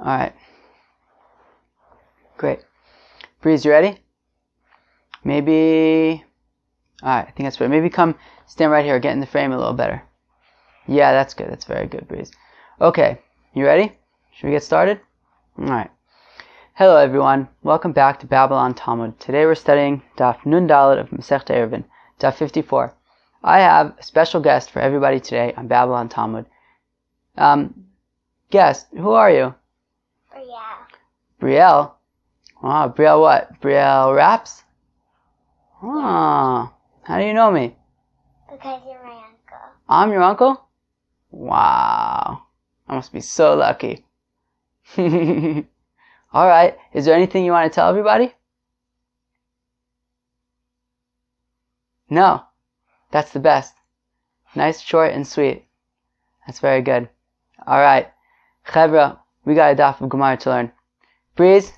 Alright. Great. Breeze, you ready? Maybe... Alright, I think that's right. Maybe come stand right here, get in the frame a little better. Yeah, that's good. That's very good, Breeze. Okay, you ready? Should we get started? Alright. Hello everyone. Welcome back to Babylon Talmud. Today we're studying Daf Nun Dalet of Masechet Ayruvin, Daf 54. I have a special guest for everybody today on Babylon Talmud. Guest, who are you? Brielle. Brielle? Oh, Brielle what? Brielle Raps? Oh, how do you know me? Because you're my uncle. I'm your uncle? Wow. I must be so lucky. Alright, is there anything you want to tell everybody? No. That's the best. Nice, short, and sweet. That's very good. Alright. Chevra, we got a daf of Gemara to learn. Breeze,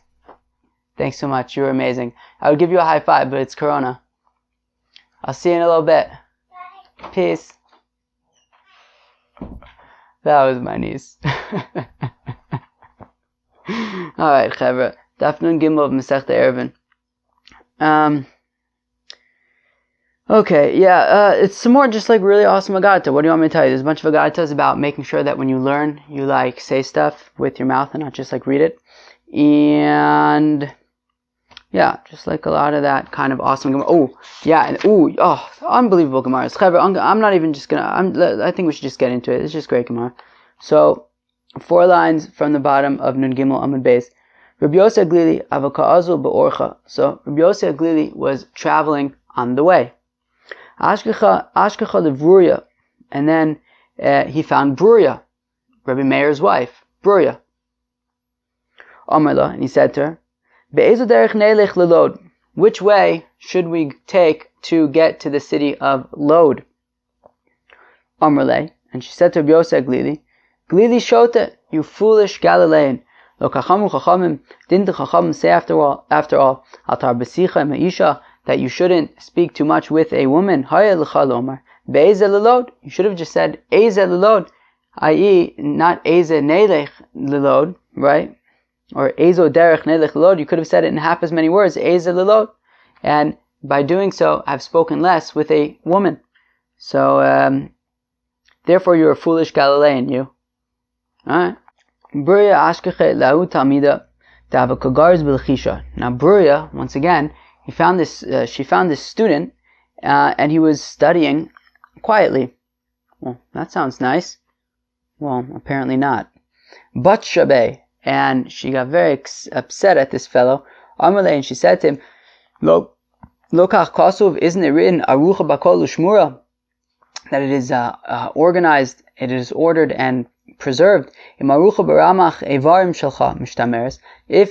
thanks so much. You were amazing. I would give you a high five, but it's Corona. I'll see you in a little bit. Bye. Peace. That was my niece. Alright, Chevra. Daf Nun Gimel of Masechet Ayruvin. Okay, yeah, it's some more just like really awesome agadata. What do you want me to tell you? There's a bunch of agadatas about making sure that when you learn, you like say stuff with your mouth and not just like read it. And yeah, just like a lot of that kind of awesome Gemara. Oh, yeah, and unbelievable Gemara. I'm not even just gonna, I think we should just get into it. It's just great Gemara. So, 4 lines from the bottom of Nun Gimel Amud Beis. Rabbi Yossi Aglili avaka'azul be'orcha. So, Rabbi Yossi Aglili was traveling on the way. Ashkecha levruya, and then he found Bruria, Rabbi Meir's wife, Bruria. Amarla, and he said to her, Be'ezu derech neilech lelod, which way should we take to get to the city of Lod? Amarle, and she said to Rabbi Yossi Aglili, Glili shote, you foolish Galilean. Lo kachamu chachamim, didn't the chachamim say after all, atar besicha meisha, that you shouldn't speak too much with a woman? Haya l'cha lomar, be'eze lelod. You should have just said eze lelod, i.e., not eze neilech lelod, right? Or ezo derech neilech lelod. You could have said it in half as many words, eze lelod. And by doing so, I've spoken less with a woman. So, therefore, you're a foolish Galilean, you. Alright. Bruria ashkeche lahu talmida davakagarz bilchisha. Now, Bruria, once again, she found this student, and he was studying quietly. Well, that sounds nice. Well, apparently not. But Shabbat, and she got very upset at this fellow. Amalei, and she said to him, Lo kach kasuv, isn't it written, Arucha bakol ushmura, that it is organized, it is ordered and preserved. If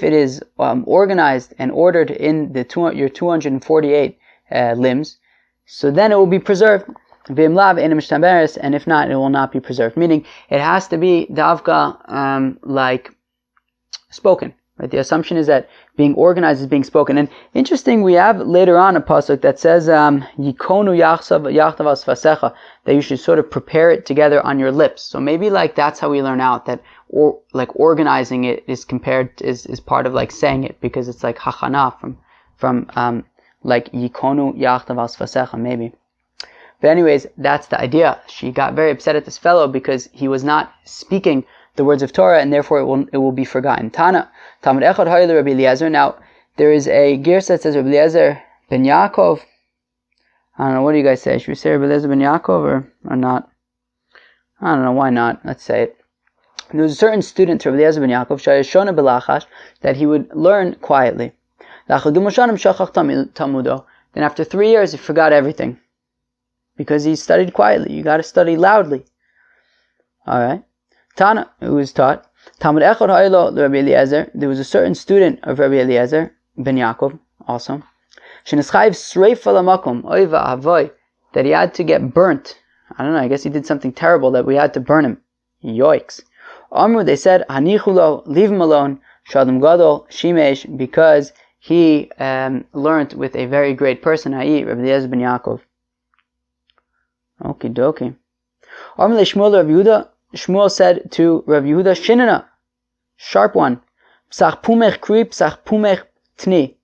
it is organized and ordered in your 248 limbs, so then it will be preserved. And if not, it will not be preserved. Meaning, it has to be davka like spoken. Right? The assumption is that being organized is being spoken. And interesting, we have later on a pasuk that says, Yikonu yachtavas vasecha, that you should sort of prepare it together on your lips. So maybe like that's how we learn out that organizing it is part of like saying it, because it's like hachana from like Yikonu yachtavas vasecha, maybe. But anyways, that's the idea. She got very upset at this fellow because he was not speaking the words of Torah, and therefore it will be forgotten. Tana, Talmud Echad Hayel Rabbi Eliezer. Now, there is a girsa that says Rabbi Eliezer ben Yaakov. I don't know, what do you guys say? Should we say Rabbi Eliezer ben Yaakov or not? I don't know, why not? Let's say it. There was a certain student to Rabbi Eliezer ben Yaakov, Shayashona Belachash, that he would learn quietly. Then after 3 years, he forgot everything. Because he studied quietly. You got to study loudly. Alright. Tana, who was taught, Talmud Echad Haylo Rabbi Eliezer. There was a certain student of Rabbi Eliezer ben Yaakov, also, that he had to get burnt. I don't know, I guess he did something terrible that we had to burn him. Yoicks. Amru, they said, Hanichulo, leave him alone, Shadam Gadol, Shimesh, because he learned with a very great person, i.e., Rabbi Eliezer ben Yaakov. Okie dokie. Amru le Shmuel Rav Yehuda, Shmuel said to Rav Yehuda, Shinana, sharp one. Psach pumech kri, psach pumech tni.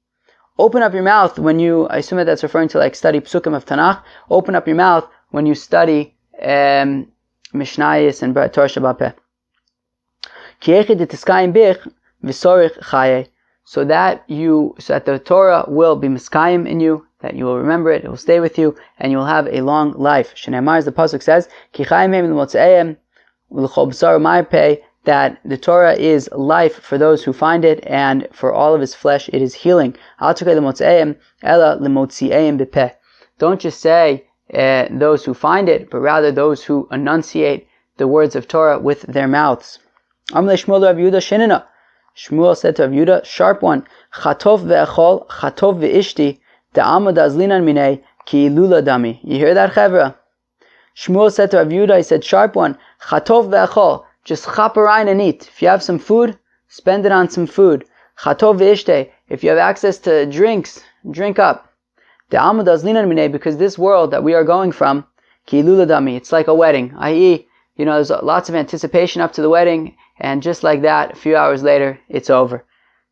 Open up your mouth when you, I assume that's referring to like study psukim of Tanakh. Open up your mouth when you study Mishnayos and Torah Shebal Peh. So that the Torah will be miskayim in you, that you will remember it, it will stay with you, and you will have a long life. Shneimar, as the pasuk says, that the Torah is life for those who find it, and for all of his flesh it is healing. Don't just say those who find it, but rather those who enunciate the words of Torah with their mouths. Shmuel said to Rav Yehuda, sharp one, Chatov ve'echol, Chatov ve'ishti, de'amad azlinan minei, ki lula dami. You hear that, Chevra? Shmuel said to Rav Yehuda, he said, sharp one, Chatov ve'echol, just chap around and eat. If you have some food, spend it on some food. Chatov ve'ishte, if you have access to drinks, drink up. De'amad azlinan minei, because this world that we are going from, ki lula dami, it's like a wedding, i.e., there's lots of anticipation up to the wedding, and just like that, a few hours later, it's over.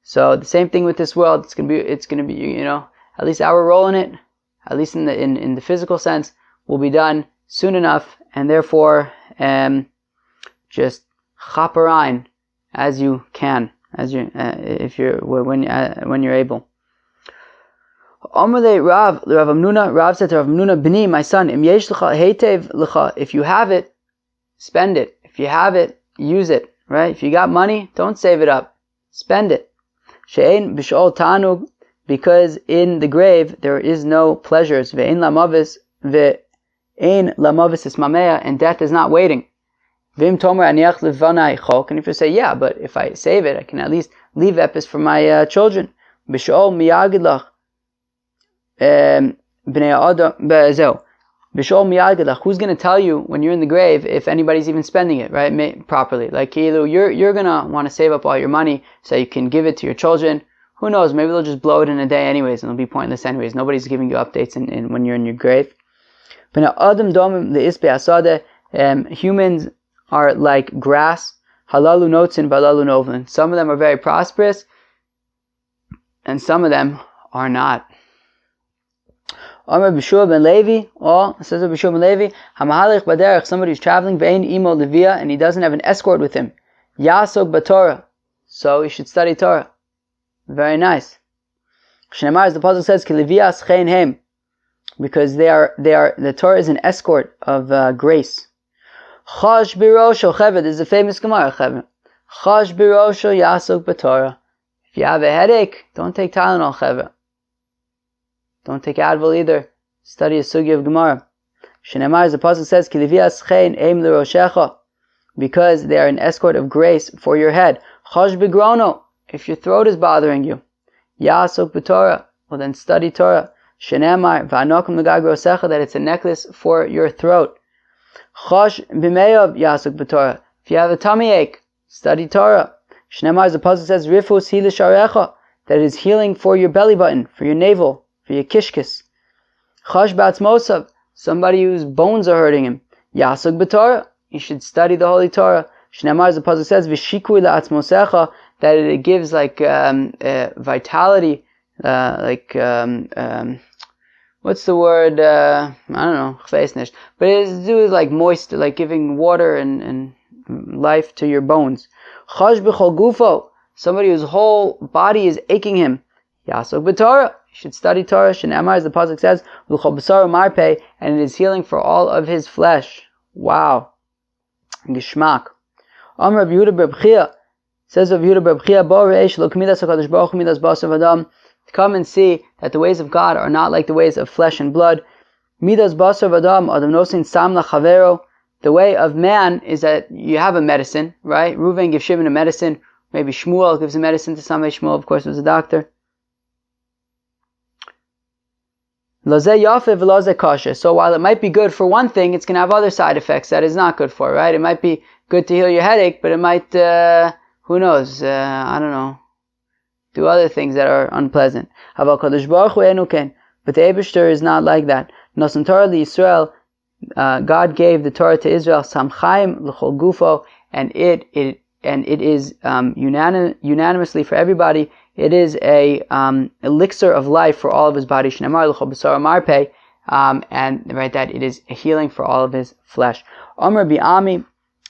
So the same thing with this world. It's gonna be, at least our role in it, at least in the physical sense, will be done soon enough, and therefore, just chaperein as you can, when you're able. Rav said to Rav Amnuna, B'ni, my son, im yesh lecha heitev lecha, if you have it, spend it. If you have it, use it. Right? If you got money, don't save it up. Spend it. She'ein b'sh'ol tanug, because in the grave there is no pleasures. Ve'ein lamavis ismameya, and death is not waiting. V'im tomer aniach levanai chok, and if you say, yeah, but if I save it, I can at least leave epis for my children. B'sh'ol miyagid lach b'nei adam be'ezeu. Who's going to tell you when you're in the grave if anybody's even spending it, right, properly? Like, you're going to want to save up all your money so you can give it to your children. Who knows? Maybe they'll just blow it in a day anyways, and it'll be pointless anyways. Nobody's giving you updates when you're in your grave. Humans are like grass. Halalu notzin, balalu novlin. Some of them are very prosperous, and some of them are not. Amar B'Shua ben Levi, says B'Shua ben Levi, Hamahalech baderech, somebody who's traveling, ve'ein imo levia, and he doesn't have an escort with him. Yasok b'Torah, so he should study Torah. Very nice. Shneimar, as the pasuk says, ki levias chen hem, because the Torah is an escort of grace. Chash birosho cheved, this is a famous Gemara, cheved. Chash birosho yasok b'Torah. If you have a headache, don't take Tylenol, cheved. Don't take Advil either. Study a sugi of Gemara. Shneimar, as the pasuk says, Ki levias chen eim l'roshecha, because they are an escort of grace for your head. Chash begrono, if your throat is bothering you. Yasok b'Torah, well then study Torah. Shneimar, v'anokum l'gag rosecha, that it's a necklace for your throat. Chash b'meyav yasok b'Torah, if you have a tummy ache, study Torah. Shneimar, as the pasuk says, Rifus hi l'sharecha, that it is healing for your belly button, for your navel, for your kishkis. Chash b'atzmosav, somebody whose bones are hurting him. Yasok b'Torah, you should study the Holy Torah. Shneimar, as the pasuk says, v'shikui la'atzmosecha, that it gives like vitality, what's the word? I don't know, but it has to do with like moist, like giving water and life to your bones. Chash b'chol gufo, somebody whose whole body is aching him. Yasok b'Torah, you should study Torah. Shneimar, as the pasuk says, v'chol b'saro marpeh, and it is healing for all of his flesh. Wow. Geshmak. Amar Rav Yehuda bar Bchia, says Rav Yehuda bar Bchia, bo re'esh lo k'midas HaKadosh Baruch Hu midas basar v'adam, come and see that the ways of God are not like the ways of flesh and blood. Midas basar v'adam, adam nosin sam lachavero, the way of man is that you have a medicine, right? Reuven gives Shimon a medicine, maybe Shmuel gives a medicine to somebody. Shmuel, of course, was a doctor. So while it might be good for one thing, it's going to have other side effects that it's not good for, right? It might be good to heal your headache, but it might, who knows, I don't know, do other things that are unpleasant. But the Eibishter is not like that. God gave the Torah to Israel, Samchaim l'chol gufo, and it it is unanimously for everybody. It is a elixir of life for all of his body. Shnemar l'chol b'sar marpeh, and right, that it is a healing for all of his flesh. Omer bi'ami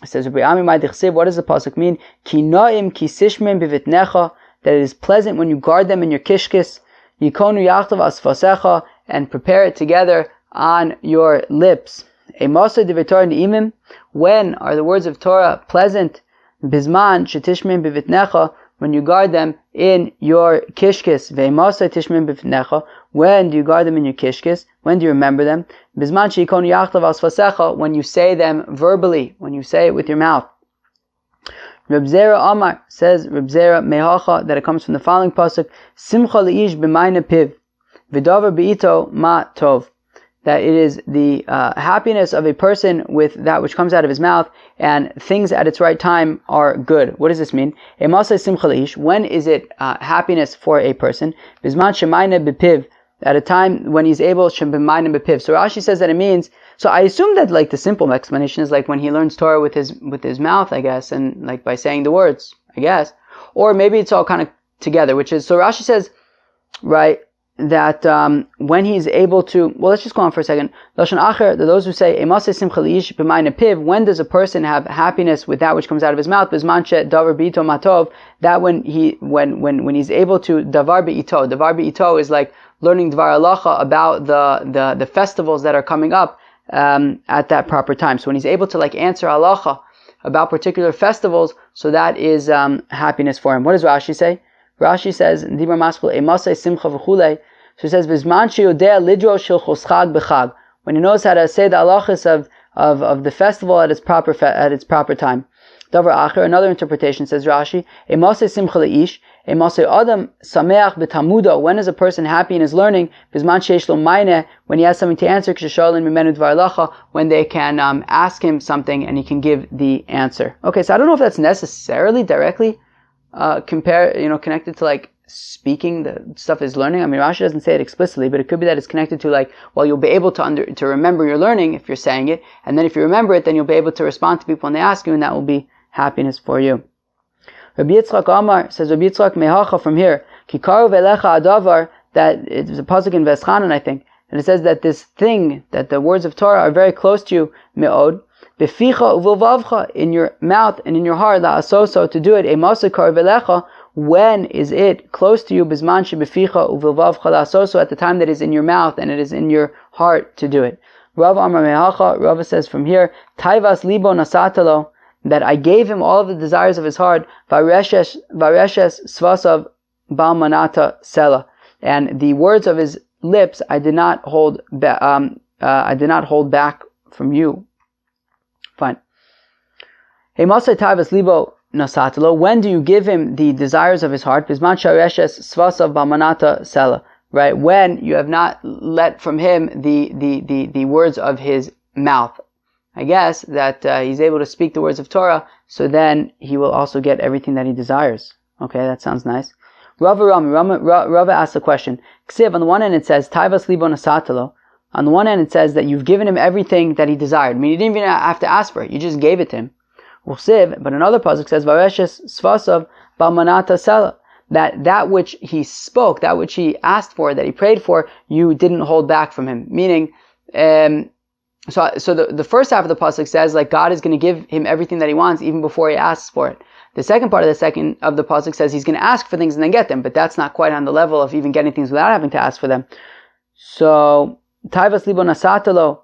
says, "Bi'ami my dichsiv." What does the pasuk mean? Ki noim ki sishmin b'vitnecha, that it is pleasant when you guard them in your kishkis. Yikonu yachtav asfasecha, and prepare it together on your lips. Emasa divitor ni'imim, when are the words of Torah pleasant? Bizman shetishmin b'vitnecha, when you guard them in your kishkis. Ve'emasa tishmin b'vitnecha, when do you guard them in your kishkis? When do you remember them? Bizman sheikonu yachtav asfasecha, when you say them verbally, when you say it with your mouth. Reb Zera Amar says, Reb Zera mehacha, that it comes from the following pasuk: Simcha leish b'mayne piv, v'davar beito ma tov, that it is the happiness of a person with that which comes out of his mouth, and things at its right time are good. What does this mean? Emaseh simcha leish, when is it happiness for a person? Bizman shemayne b'piv, at a time when he's able shemayne b'piv. So Rashi says that it means, so I assume that like the simple explanation is like when he learns Torah with his mouth, I guess, and like by saying the words, I guess. Or maybe it's all kind of together, which is, so Rashi says, right, that when he's able to, well, let's just go on for a second. Lashon acher, those who say, Emaseh simcha leish b'mayne piv, when does a person have happiness with that which comes out of his mouth? Bizman she davar beito matov, that when he's able to davar beito. Davar beito is like learning dvar halacha about the festivals that are coming up at that proper time. So when he's able to like answer halacha about particular festivals, so that is happiness for him. What does Rashi say? Rashi says, Dibra Maskul Emaseh Simcha v'chulei. So he says, Bizman sheyodea lidro shel choschag b'chag, when he knows how to say the halachas of the festival at its proper time. Davar acher, another interpretation, says Rashi, Emaseh Simcha leish, Emaseh Adam Sameach b'tamudo, when is a person happy in his learning? Bizman sheish lo mayne, when he has something to answer, k'shesholin mimenu dvar halacha, when they can ask him something and he can give the answer. Okay, so I don't know if that's necessarily directly connected to like speaking the stuff is learning. I mean, Rashi doesn't say it explicitly, but it could be that it's connected to like, well, you'll be able to remember your learning if you're saying it, and then if you remember it, then you'll be able to respond to people when they ask you, and that will be happiness for you. Rabbi Yitzchak Amar says, Rabbi Yitzchak mehacha from here, Kikaru velecha adavar, that it's a pasuk in Veschanan, I think, and it says that this thing, that the words of Torah are very close to you, me'od, beficha uvulvavcha, in your mouth and in your heart, la'asoso, to do it, emaseh kar velecha, when is it close to you, bizman shebeficha uvulvavcha la'asoso, at the time that is in your mouth and it is in your heart to do it. Rav Amar mehacha, Rav says from here, taivas libo nasatalo, that I gave him all of the desires of his heart, vareshes svasav balmanata sela, and the words of his lips I did not hold back from you. Fine. Hemasei taivas libo nasatalo, when do you give him the desires of his heart? Bisman shareshes svasav balmanata sela, right? When you have not let from him the words of his mouth. I guess that he's able to speak the words of Torah, so then he will also get everything that he desires. Okay, that sounds nice. Rava asks a question. Ksiv, on the one hand it says, Taivas libo nasatalo. On the one hand it says that you've given him everything that he desired. I mean, you didn't even have to ask for it, you just gave it to him. Ksiv, but another pasuk says, Vareshes svasav balmanata sela, that which he spoke, that which he asked for, that he prayed for, you didn't hold back from him. Meaning, So the first half of the pasuk says like God is going to give him everything that he wants even before he asks for it. The second part of the pasuk says he's going to ask for things and then get them, but that's not quite on the level of even getting things without having to ask for them. So taivas libo nasatalo.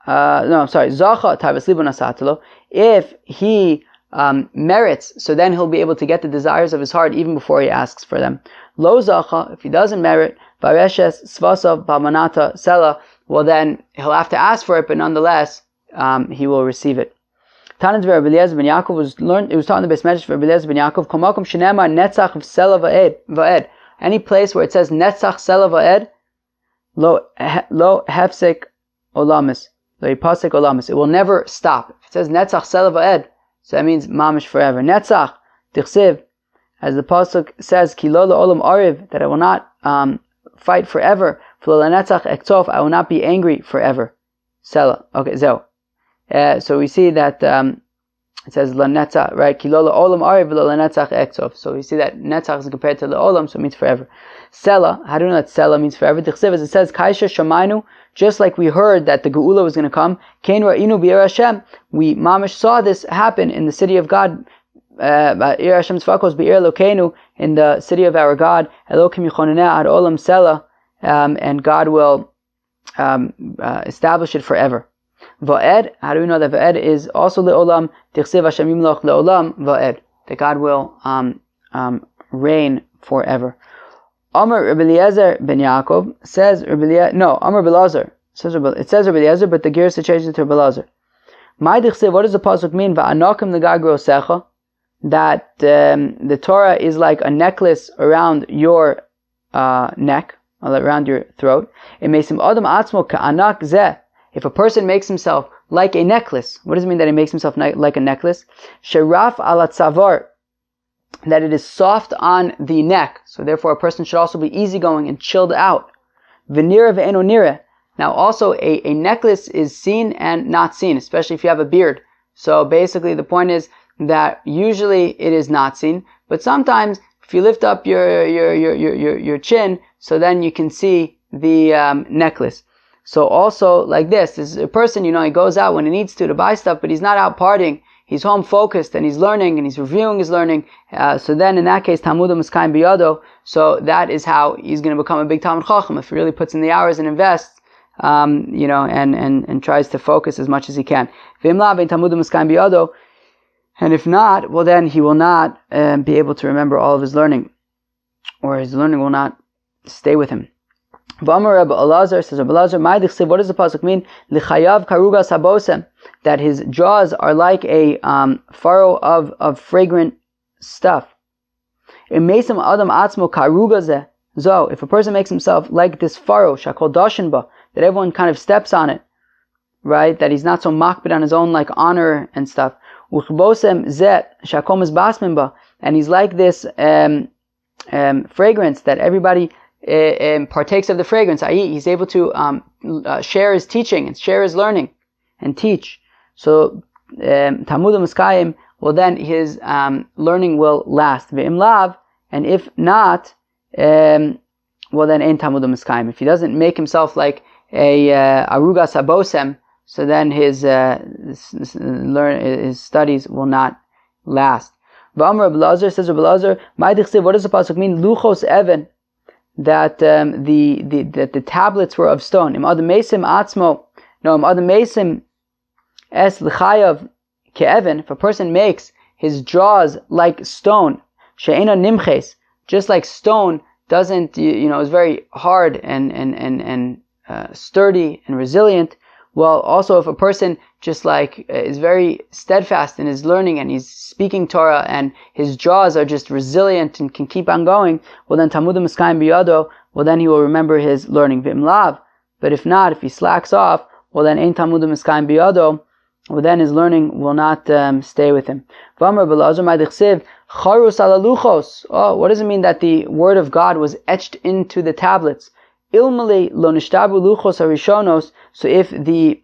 Zacha taivas libo nasatalo. If he merits, so then he'll be able to get the desires of his heart even before he asks for them. Lo zacha, if he doesn't merit, vareshes svasav balmanata sela, well then he'll have to ask for it, but nonetheless he will receive it. Tanit Rabbi Eliezer ben Yaakov it was taught in the Beis Medrash for Rabbi Eliezer ben Yaakov, Komakom shenema netzach sela va'ed. Any place where it says netzach sela va'ed, lo hefsek olamis, lo yipasek olamis. It will never stop. If it says netzach sela va'ed, so that means mamish forever. Netzach tichsiv, as the pasuk says, ki lo la'olam ariv, that I will not fight forever. I will not be angry forever. Sela. Okay, so we see that it says lanetzach, right? Kilola olam ari v'lo lanetzach ektzov. So we see that netzach is compared to the olam, so it means forever. Sela, how do you know that Sela means forever? Dichsiv, as it says, Kaisha Shamainu, just like we heard that the Geula was going to come, Kein Ra'inu B'Yer Hashem, we mamish saw this happen in the city of God, Ir Hashem Tzvakos B'Yer Elokeinu, in the city of our God, Elokim Yichoneneh Ad Olam Sela, and God will establish it forever. Va'ed, how do we know that Va'ed is also Le'olam? Dichsiv Hashem Yimloch Le'olam Va'ed, that God will reign forever. Amar Rabbi Eliezer ben Yaakov says Amar Belazar says it says Rabbi Eliezer, but the Gersa changes it to Rabbi Elazar. My dichsev, what does the pasuk mean? Va'anakim legagro secha, that the Torah is like a necklace around your neck, around your throat. It makes him adam atzmo ka'anak zeh. If a person makes himself like a necklace, what does it mean that he makes himself like a necklace? Sheraf ala tzavar, that it is soft on the neck, so therefore a person should also be easygoing and chilled out. V'nira ve'eno nira. Now also a necklace is seen and not seen, especially if you have a beard. So basically the point is that usually it is not seen, but sometimes if you lift up your chin, so then you can see the necklace. So also like this is a person, he goes out when he needs to buy stuff, but he's not out partying. He's home focused and he's learning and he's reviewing his learning. So then in that case, Talmudim Miskayim Biyado. So that is how he's going to become a big Talmud Chacham if he really puts in the hours and invests, and tries to focus as much as he can. And if not, well then he will not be able to remember all of his learning, or his learning will not stay with him. V'amar Rabbi Elazar, says Rabbi Elazar, my dichsev, what does the pasuk mean? L'chayav karugas habosem, that his jaws are like a furrow of fragrant stuff. Imesam adam atzmo karugazeh zo, if a person makes himself like this furrow, shakol dashinba, that everyone kind of steps on it, right? That he's not so makbid on his own like honor and stuff. Uchbosem zeh shakom is basminba, and he's like this fragrance that everybody partakes of the fragrance, i.e. he's able to share his teaching and share his learning and teach. So Talmudim Miskayim, well then his learning will last. Ve'im lav, and if not, well then in Talmudim Miskayim. If he doesn't make himself like a arugas habosem, so then his studies will not last. V'amar Rabbi Elazar, says Rabbi Elazar, my dichsev, what does the pasuk mean? Luchos even, that the tablets were of stone. Im adam mesim atzmo, no, im adam mesim es l'chayav ke'even, if a person makes his jaws like stone, she'ena nimches, just like stone doesn't, is very hard and sturdy and resilient. Well, also if a person just like is very steadfast in his learning and he's speaking Torah and his jaws are just resilient and can keep on going, well then Talmudim Miskayim Biyado, well then he will remember his learning. V'im lav, but if not, if he slacks off, well then Ein Talmudim Miskayim Biyado, well then his learning will not stay with him. V'amar Belazar my dichsev charus ala luchos. Oh, what does it mean that the word of God was etched into the tablets? Ilmali lo nishtabu luchos harishonos. So if the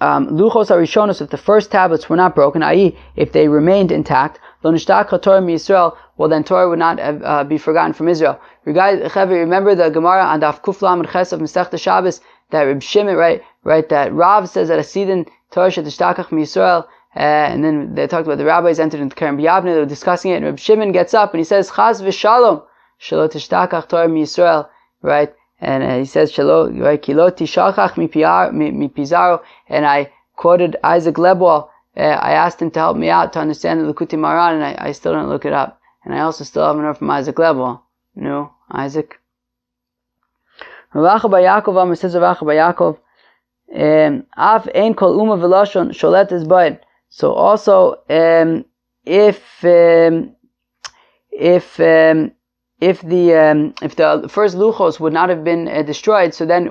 luchos harishonos, if the first tablets were not broken, i.e., if they remained intact, lo nishtaka Torah miYisrael, well then Torah would not be forgotten from Israel. You guys, remember the Gemara on Daf Kuf Lamed Ches of Masechta Shabbos that Reb Shimon, right, that Rav says that a sidin Torah shetishtachach miYisrael, and then they talked about the rabbis entered into Keren B'Yavne, they were discussing it, and Reb Shimon gets up and he says, Chaz v'shalom, shelo tishtachach Torah miYisrael, right? And he says, "Shelo, kiloti shachach mi pizaro." And I quoted Isaac Lebowitz. I asked him to help me out to understand the Likutei Moharan, and I still didn't look it up. And I also still haven't heard from Isaac Lebowitz. No, Isaac. Rav Acha bar Yaakov Amar, says Rav Acha bar Yaakov, af ein kol uma v'lashon sholet es b'ed. So also, if the first luchos would not have been destroyed, so then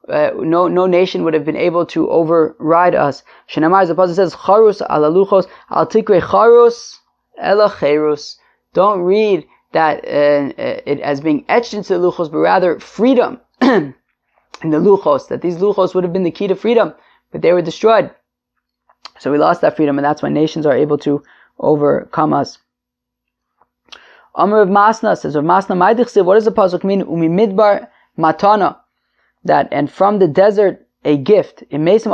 no nation would have been able to override us. Shenamar, the pasuk says, "Charus ala luchos al tikre charus ela cherus." Don't read that it as being etched into the luchos, but rather freedom in the luchos. That these luchos would have been the key to freedom, but they were destroyed. So we lost that freedom, and that's why nations are able to overcome us. Amr of Masna says, Rav Masna, what does the pasuk mean? Umi midbar matana, that and from the desert a gift. If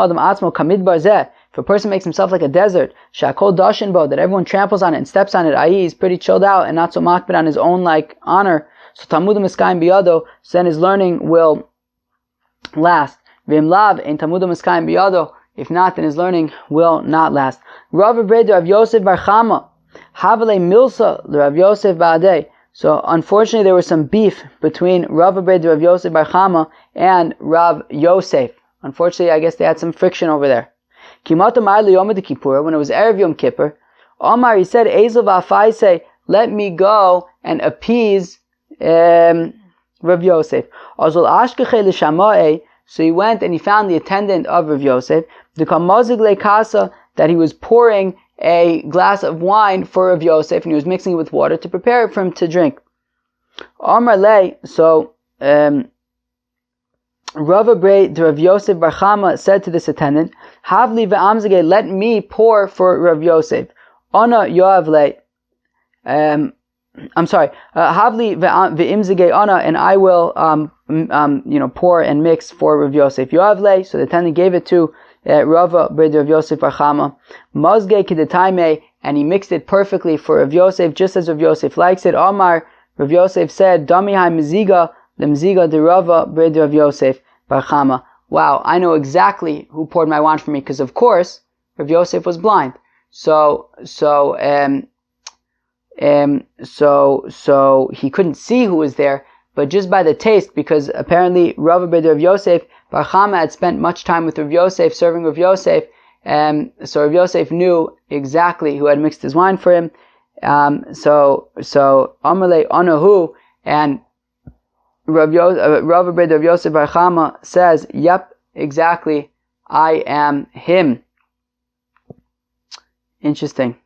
a person makes himself like a desert, shakol dashin bo, that everyone tramples on it and steps on it, i.e. he's pretty chilled out and not so makbid on his own like honor. So tamudim iskayim biyado, so then his learning will last. V'im lav ein tamudim iskayim biyado, if not, then his learning will not last. Rav Breder of Yosef Bar Chama, Havale Milsa Rav Yosef Ba'adei. So unfortunately there was some beef between Rav Breder of Yosef Bar Chama and Rav Yosef. Unfortunately, I guess they had some friction over there. Kimata Ma'ali Yom Kippur, when it was Erev Yom Kippur, Omar, he said, Ezel v'afai, let me go and appease Rav Yosef. Azul ashkechei l'shama'e, so he went and he found the attendant of Rav Yosef, that he was pouring a glass of wine for Rav Yosef, and he was mixing it with water to prepare it for him to drink. Omar lei, so Rav Rav Yosef Bar Chama said to this attendant, Havli ve'amzege, let me pour for Rav Yosef. Ana yoav lei. I'm sorry. Havli ve'imzege ana, and I will pour and mix for Rav Yosef. Yoav lei. So the attendant gave it to Rav Yosef Bar Chama. Mazge kidetaime, and he mixed it perfectly for Rav Yosef, just as Rav Yosef likes it. Omar, Rav Yosef said, Dami hai meziga lemziga de Rava Rav Yosef Bar Chama. Wow, I know exactly who poured my wine for me, because of course Rav Yosef was blind. So he couldn't see who was there, but just by the taste, because apparently Rav Yosef Bar Chama had spent much time with Rav Yosef, serving Rav Yosef, so Rav Yosef knew exactly who had mixed his wine for him. So Amalei Anahu, and Rav Yosef Bar Chama says, yep, exactly, I am him. Interesting.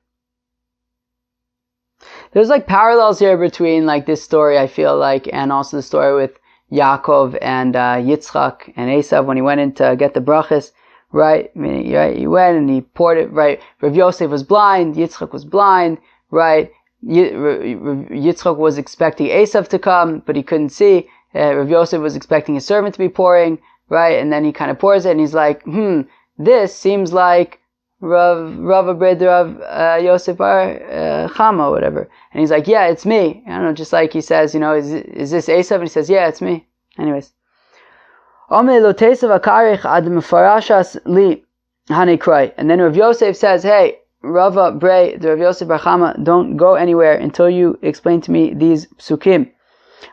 There's like parallels here between like this story, I feel like, and also the story with Yaakov and Yitzchak and Esav when he went in to get the brachas, right? I mean, he went and he poured it, right? Rav Yosef was blind, Yitzchak was blind, right? Yitzchak was expecting Esav to come, but he couldn't see. Rav Yosef was expecting his servant to be pouring, right? And then he kind of pours it, and he's like, this seems like Rav Yosef Bar Chama, whatever. And he's like, yeah, it's me. I don't know, just like he says, is this Esav? And he says, yeah, it's me. Anyways. And then Rav Yosef says, hey, Rav Yosef Bar Chama, don't go anywhere until you explain to me these psukim.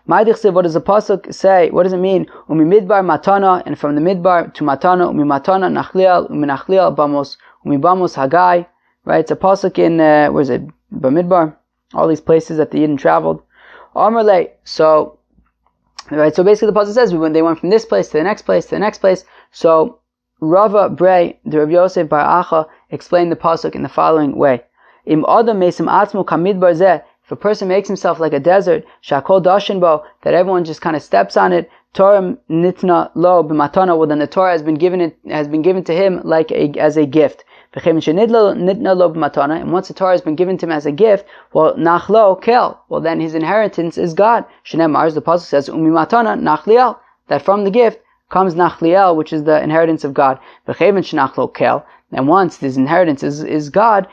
What does the pasuk say? What does it mean? Umi midbar matana, and from the midbar to matana, umi matana nachlial, umi nachlial bamos, umi bamos hagai. Right? It's a pasuk in where is it? Bamidbar. All these places that the Yidden traveled. Amrle. So, right. So basically, the pasuk says they went from this place to the next place to the next place. So Rava Brei, the Rav Yosef Bar Acha, explained the pasuk in the following way: Im adam mesim atzmo kamidbar zeh. If a person makes himself like a desert, shakol dashin bo, that everyone just kind of steps on it, torah nitna lo b'matana, well then the Torah has been given to him like as a gift. Nitna lo b'matana, and once the Torah has been given to him as a gift, well nachlo kel, well then his inheritance is God. Shneimar, the pasuk says, umi matana nachliel, that from the gift comes nachliel, which is the inheritance of God. And once his inheritance is God,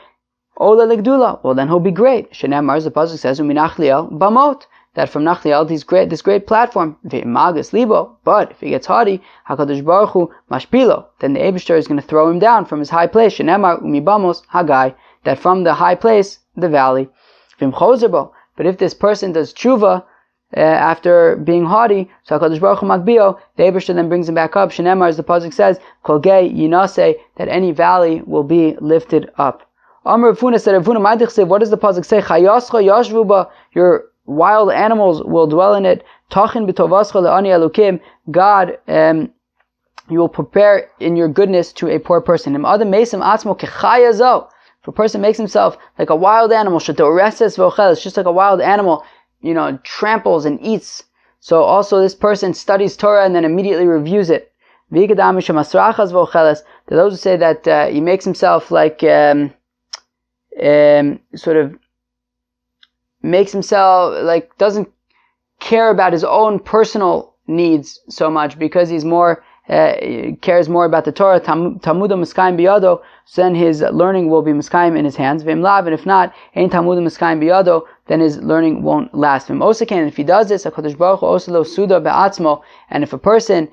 Ola legdula, well then he'll be great. Shenemar, the pasuk says, uminachliel bamot, that from Nachliel, this great platform, ve'magas libo, but if he gets haughty, HaKadosh Baruch Hu mashpilo, then the Eibishter is going to throw him down from his high place. Shenemar umibamos hagai, that from the high place, the valley. Vim chozerbo, but if this person does tshuva after being haughty, so HaKadosh Baruch Hu magbio, the Eibishter then brings him back up. Shenemar, as the pasuk says, kol gei yinase, that any valley will be lifted up. Amr Rafuna said, what does the pasuk say? Chayascha yashvuba, your wild animals will dwell in it. Tachin b'tovascha le'ani elukim, God, you will prepare in your goodness to a poor person. If a person makes himself like a wild animal, it's just like a wild animal, tramples and eats. So also this person studies Torah and then immediately reviews it. That those who say that he makes himself like sort of makes himself like doesn't care about his own personal needs so much because he's more cares more about the Torah. Tamuda Miskayim biyado, so then his learning will be Miskayim in his hands. V'im lav, and if not, ain't Tamuda Miskayim biyado, then his learning won't last. V'im osaken, and if he does this, HaKadosh Baruch Hu oselo suda be'atzmo, and if a person,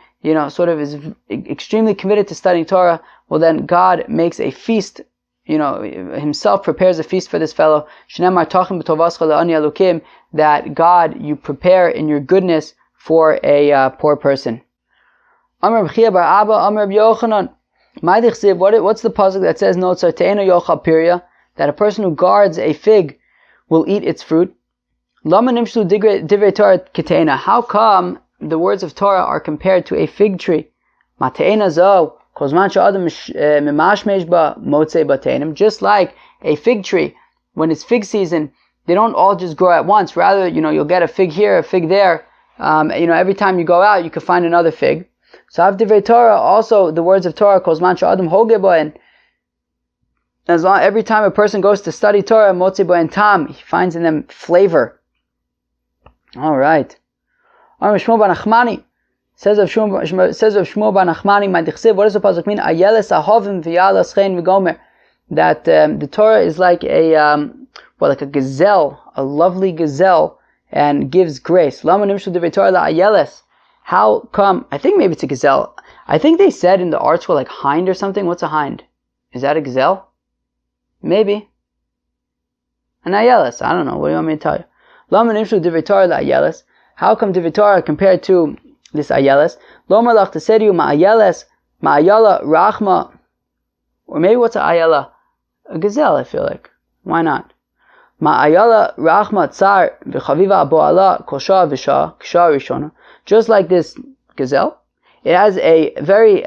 sort of is extremely committed to studying Torah, well then God makes a feast, himself prepares a feast for this fellow. Shneimar tachim b'tovascha le'ani elokim, that God, you prepare in your goodness for a poor person. Amar B'chia bar Abba, Amar B'Yochanan. What's the pasuk that says no tzarteinu yochal pirya, that a person who guards a fig will eat its fruit? Lama nimshlu divrei Torah ketena. How come the words of Torah are compared to a fig tree? Mateina zo kozman she'adam memashmesh ba motzei bateinim. Just like a fig tree, when it's fig season, they don't all just grow at once. Rather, you'll get a fig here, a fig there. Every time you go out, you can find another fig. So Divrei Torah, also the words of Torah, Kozman Sha'adam Hoge Bo'en. Every time a person goes to study Torah, Motzi Bo'en Tam, he finds in them flavor. All right. Shmuel bar Nachmani says of Shmuel bar Nachmani, my dichsiv. What does the pasuk mean? Ayeles ahovim v'yalas chen v'gomer. That the Torah is like like a gazelle, a lovely gazelle, and gives grace. Lama nimshu Divrei Torah la'ayeles. How come? I think maybe it's a gazelle. I think they said in the art school like hind or something. What's a hind? Is that a gazelle? Maybe. An ayeles. I don't know. What do you want me to tell you? Lama nimshu Divrei Torah la'ayeles. How come Divrei Torah compared to this ayeles? Lomar lach tesediu ma'ayeles ma'ayala rachma. Or maybe what's a ayala? A gazelle. I feel like. Why not? Ma'ayala rachma tsar v'chaviva abo'ala kosha v'sha ksha rishona. Just like this gazelle, it has a very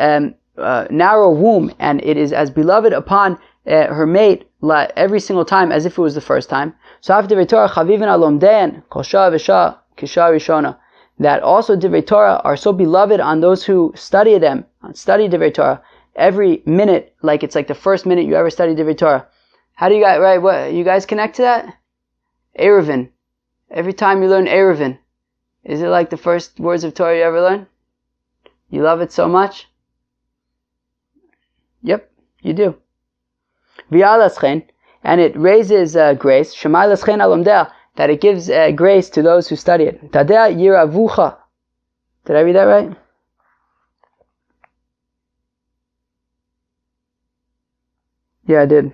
narrow womb, and it is as beloved upon her mate every single time as if it was the first time. So after Divrei Torah chavivin alomdein kosha v'sha kisha rishona, that also Divrei Torah are so beloved on those who study them, study Divrei Torah every minute, like it's like the first minute you ever study Divrei Torah. How do you guys, right? What you guys connect to that? Ayruvin. Every time you learn Ayruvin. Is it like the first words of Torah you ever learn? You love it so much? Yep, you do. V'yalaschen, and it raises grace. Shemailaschen alomdeh, that it gives grace to those who study it. Tadeh yiravucha. Did I read that right? Yeah, I did.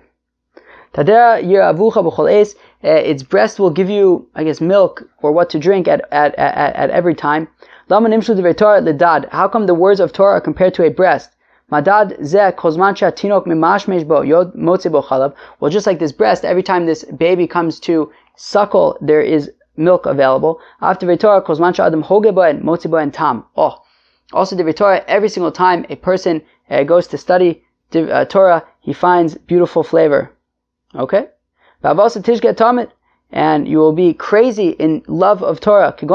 Tadeh yiravucha b'chol eis. Its breast will give you, I guess, milk or what to drink at every time. Lama nimshu divrei Torah ledad. How come the words of Torah are compared to a breast? Madad zeh kozman she'atinok mimashmesh bo yod motze bo chalav. Well, just like this breast, every time this baby comes to suckle, there is milk available. After divrei Torah kozman she'adam hoge bo and motze bo and tam. Oh, also divrei Torah, every single time a person goes to study Torah, he finds beautiful flavor. Okay. And you will be crazy in love of Torah. Like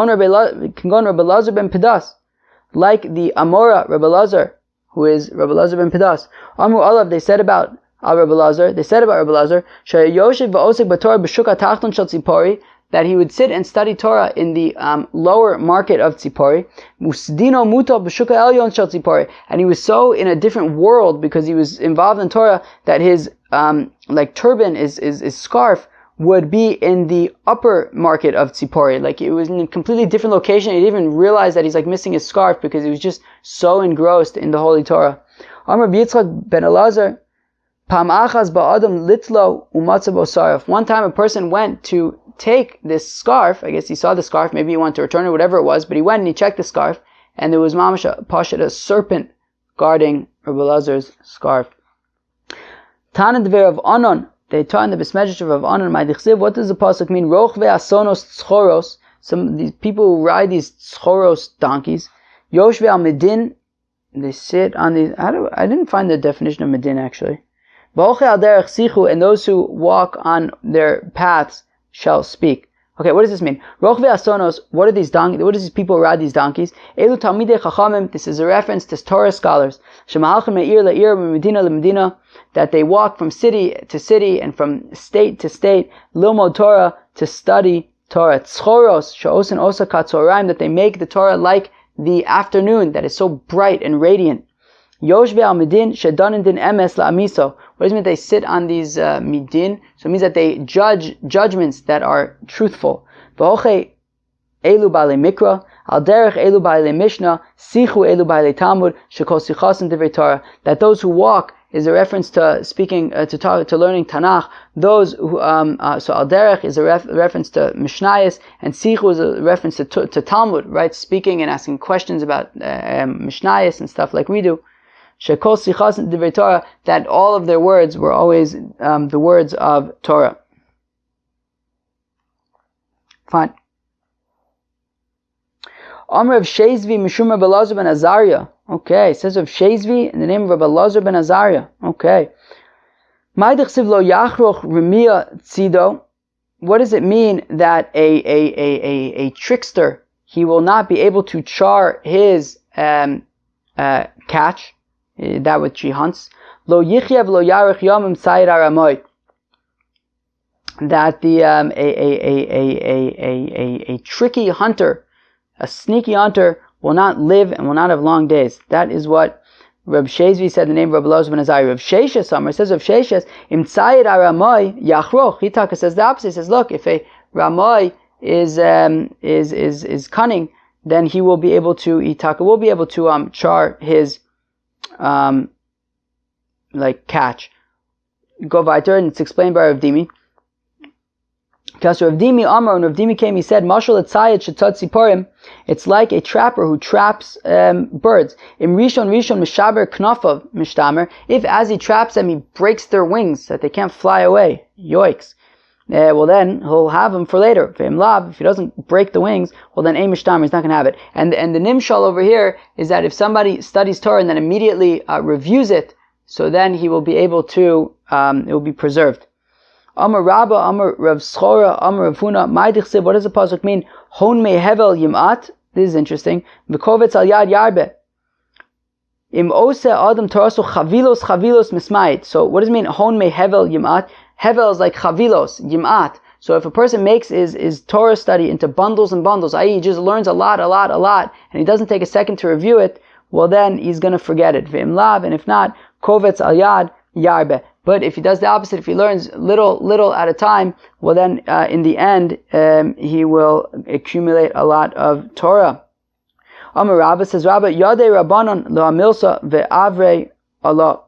the Amora Rebbe Lazar, who is Rebbe Lazar ben Pedas. Amru Olav, they said about Rebbe Lazar, that he would sit and study Torah in the lower market of Tzipori. And he was so in a different world because he was involved in Torah that his turban, his scarf, would be in the upper market of Tzipori. Like it was in a completely different location. He didn't even realize that he's like missing his scarf because he was just so engrossed in the Holy Torah. Amar Yitzchak ben Elazar, Pam achaz ba'adam litlo umatza bo sarif. One time a person went to take this scarf. I guess he saw the scarf. Maybe he wanted to return it, whatever it was. But he went and he checked the scarf, and there was mamash pashat, a serpent guarding Rebbe Lazar's scarf. Tanan dever of Anon. They taught in the Besmedrash of Anon. My dichsiv. What does the pasuk mean? Rochve asonos tzchoros. Some of these people who ride these tzchoros donkeys. Yoshve al medin. They sit on these. I didn't find the definition of medin actually. And those who walk on their paths shall speak. Okay, what does this mean? Rochve asonos, what are these donkeys? What does these people ride these donkeys? Elu talmidei chachamim, this is a reference to Torah scholars. Shemahalchim me'ir le'ir, medina le'medina, that they walk from city to city and from state to state, lilmod Torah, to study Torah. Tzchoros, she'osen osa katzoraim, that they make the Torah like the afternoon, that is so bright and radiant. Yoshve al midin shedanin din emes la'amiso. What does it mean they sit on these midin? So it means that they judge judgments that are truthful. V'oche elu ba'alei mikra, al derech elu ba'alei mishnah, sichu elu ba'alei talmud, shekol sichasim divrei Torah. That those who walk is a reference to speaking, to learning Tanakh. Those who, so al derech is a reference to Mishnayos, and sichu is a reference to Talmud, right? Speaking and asking questions about Mishnayos and stuff like we do. Shekol sichasim divrei Torah, that all of their words were always the words of Torah. Fine. Amr of Shezvi Mishum Rabbi Elazar ben Azariah. Okay, it says of Shezvi in the name of Rabbi Elazar ben Azariah. Okay. Ma'idich lo yachroch remia tzido. What does it mean that a trickster, he will not be able to char his catch, that which he hunts? Lo yichyav lo yarech yomim tzayir aramoy. That a tricky hunter, a sneaky hunter, will not live and will not have long days. That is what Reb Shezvi said in the name of Rabbi Elazar ben Azariah. Reb Sheshes Summer says of Sheshes, Im tzayir aramoy yachroch. Hitaka says the opposite. He says, look, if a ramoy is cunning, then he will be able to, Hitaka will be able to char his catch. Go weiter, and it's explained by Rav Dimi. Because Rav Dimi Amar, when Rav Dimi came, he said, Mashal etzayed shetzat siparim. It's like a trapper who traps birds. Im rishon mishaber knafav mishtamer. If as he traps them, he breaks their wings so that they can't fly away. Yoicks. Well then, he'll have them for later. If he doesn't break the wings, well then, ein mishtamer, he's not going to have it. And the nimshal over here is that if somebody studies Torah and then immediately reviews it, so then he will be able to, it will be preserved. Amar Rabba, Amar Rav Schora, Amar Rav Huna, Ma'idich, what does the pasuk mean? Hon me hevel yimat. This is interesting. V'kovetz al yad yarbe. Im ose adam torasu chavilos mismayit. So what does it mean? Hon me hevel yimat. Hevel is like chavilos, yimat. So if a person makes his Torah study into bundles and bundles, i.e. he just learns a lot, and he doesn't take a second to review it, well then he's going to forget it. V'im lav, and if not, kovetz al yad yarbe. But if he does the opposite, if he learns little at a time, well then, in the end, he will accumulate a lot of Torah. Amar Rabba says, Rabba, Yadei Rabbanon lo hamilsa ve'avrei Allah.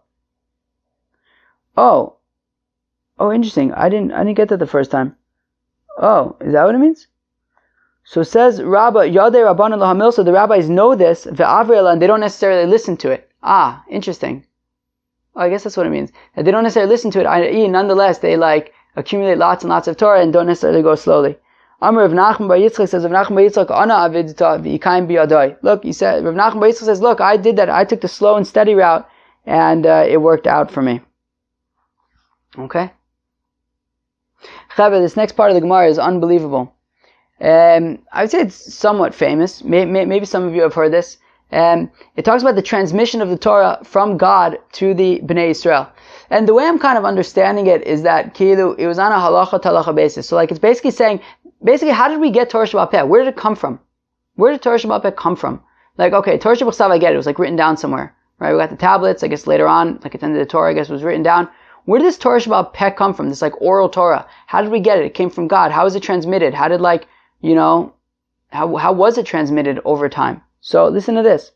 Oh, interesting. I didn't get that the first time. Oh, is that what it means? So it says Rabba, Yadei Rabbanon lo hamilsa, the rabbis know this, ve'avrei Allah, and they don't necessarily listen to it. Ah, interesting. Oh, I guess that's what it means. That they don't necessarily listen to it, i.e. nonetheless, they accumulate lots and lots of Torah and don't necessarily go slowly. Amr Rav Nachman bar Yitzchak says, Rav Nachman bar Yitzchak, Ana avidta v'yikayim biyadai. Look, he said, Rav Nachman bar Yitzchak says, look, I did that. I took the slow and steady route, and it worked out for me. Okay? Chaveh, this next part of the Gemara is unbelievable. I would say it's somewhat famous. Maybe some of you have heard this. It talks about the transmission of the Torah from God to the Bnei Yisrael. And the way I'm kind of understanding it is that it was on a halacha basis. So it's basically saying, how did we get Torah Shebal Peh? Where did it come from? Where did Torah Shebal Peh come from? Okay, Torah Shebal Chsav, I get it. It was written down somewhere. Right? We got the tablets, I guess later on, at the end of the Torah, I guess it was written down. Where did this Torah Shebal Peh come from? This oral Torah. How did we get it? It came from God. How was it transmitted? How did how was it transmitted over time? So listen to this.